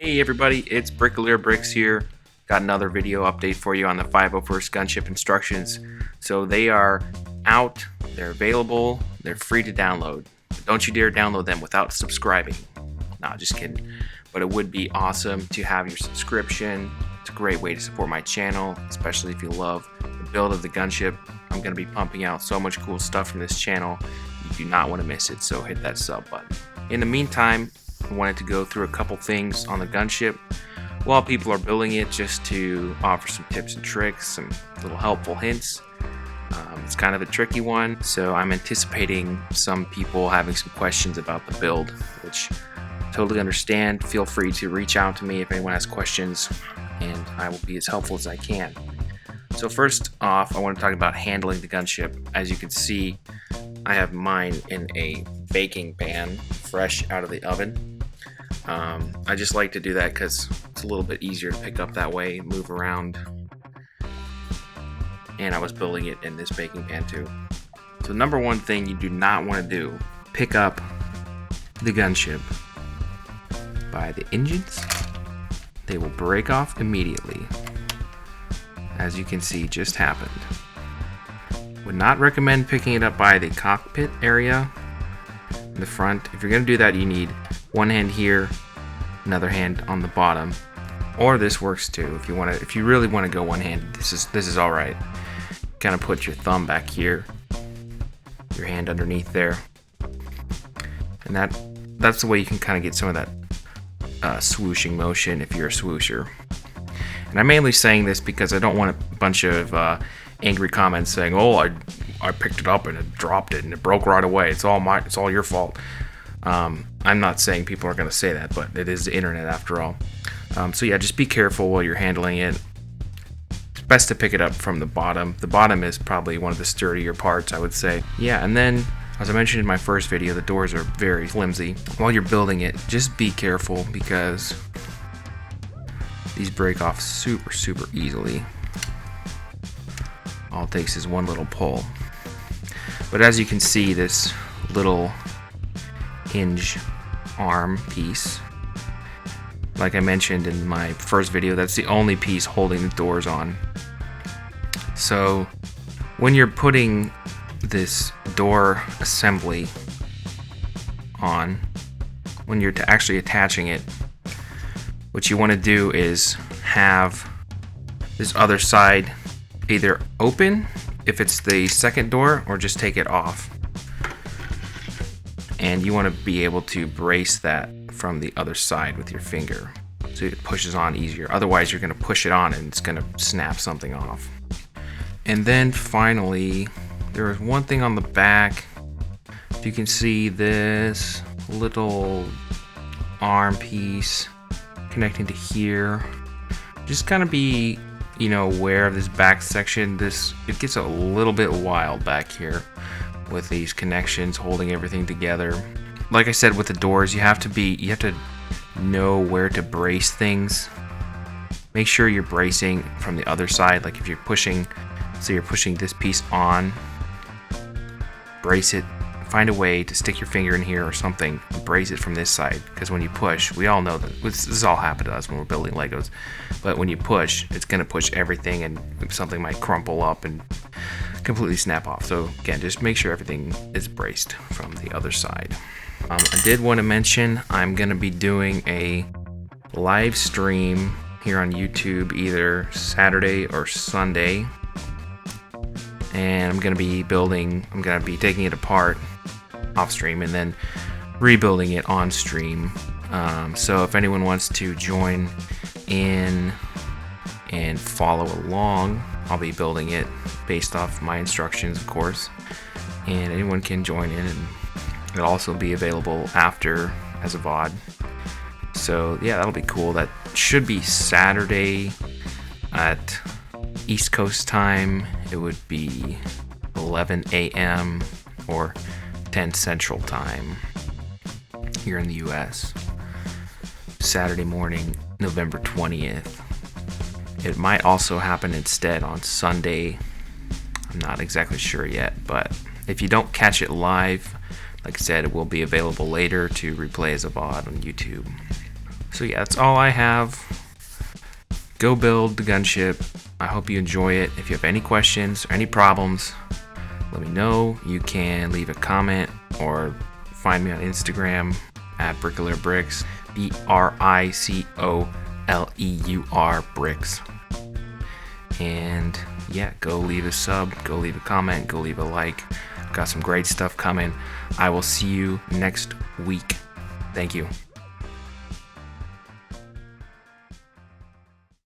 Hey everybody, it's Bricklayer Bricks here. Got another video update for you on the 501st Gunship instructions. So they are out, they're available, they're free to download. But don't you dare download them without subscribing. Nah, just kidding. But it would be awesome to have your subscription. It's a great way to support my channel, especially if you love the build of the gunship. I'm going to be pumping out so much cool stuff from this channel. You do not want to miss it, so hit that sub button. In the meantime, I wanted to go through a couple things on the gunship while people are building it, just to offer some tips and tricks, some little helpful hints. It's kind of a tricky one, so I'm anticipating some people having some questions about the build, which I totally understand. Feel free to reach out to me if anyone has questions, and I will be as helpful as I can. So first off, I want to talk about handling the gunship. As you can see, I have mine in a baking pan, fresh out of the oven. I just like to do that because it's a little bit easier to pick up that way, move around. And I was building it in this baking pan too. So number one thing you do not want to do, pick up the gunship by the engines. They will break off immediately, as you can see just happened. Would not recommend picking it up by the cockpit area in the front. If you're going to do that, you need one hand here, another hand on the bottom, or this works too. If you really want to go one-handed, this is all right. Kind of put your thumb back here, your hand underneath there, and that's the way you can kind of get some of that swooshing motion if you're a swoosher. And I'm mainly saying this because I don't want a bunch of angry comments saying, "Oh, I picked it up and it dropped it and it broke right away. It's all your fault." I'm not saying people are going to say that, but it is the internet after all. So yeah, just be careful while you're handling it. It's best to pick it up from the bottom. The bottom is probably one of the sturdier parts, I would say. Yeah, and then, as I mentioned in my first video, the doors are very flimsy. While you're building it, just be careful because these break off super easily. All it takes is one little pull. But as you can see, this little hinge arm piece, like I mentioned in my first video, that's the only piece holding the doors on. So when you're putting this door assembly on, when you're actually attaching it, what you want to do is have this other side either open if it's the second door, or just take it off. And you want to be able to brace that from the other side with your finger so it pushes on easier. Otherwise, you're going to push it on and it's going to snap something off. And then finally, there is one thing on the back. If you can see this little arm piece connecting to here, just kind of be aware of this back section. It gets a little bit wild back here with these connections holding everything together. Like I said with the doors, you have to know where to brace things. Make sure you're bracing from the other side. Like if you're pushing, so you're pushing this piece on, brace it. Find a way to stick your finger in here or something, brace it from this side, because when you push, we all know that this has all happened to us when we're building Legos, but when you push, it's going to push everything and something might crumple up and completely snap off. So again, just make sure everything is braced from the other side. I did want to mention I'm going to be doing a live stream here on YouTube either Saturday or Sunday, and I'm going to be taking it apart off stream and then rebuilding it on stream. So if anyone wants to join in and follow along, I'll be building it based off my instructions, of course, and anyone can join in, and it'll also be available after as a VOD. So yeah, that'll be cool. That should be Saturday at East Coast time. It would be 11 a.m. or 10 Central time here in the US. Saturday morning, November 20th. It might also happen instead on Sunday. I'm not exactly sure yet, but if you don't catch it live, like I said, it will be available later to replay as a VOD on YouTube. So yeah, that's all I have. Go build the gunship. I hope you enjoy it. If you have any questions or any problems, let me know. You can leave a comment or find me on Instagram at BrickLeurBricks, BRICOLEUR Bricks. And yeah, go leave a sub, go leave a comment, go leave a like. Got some great stuff coming. I will see you next week. Thank you.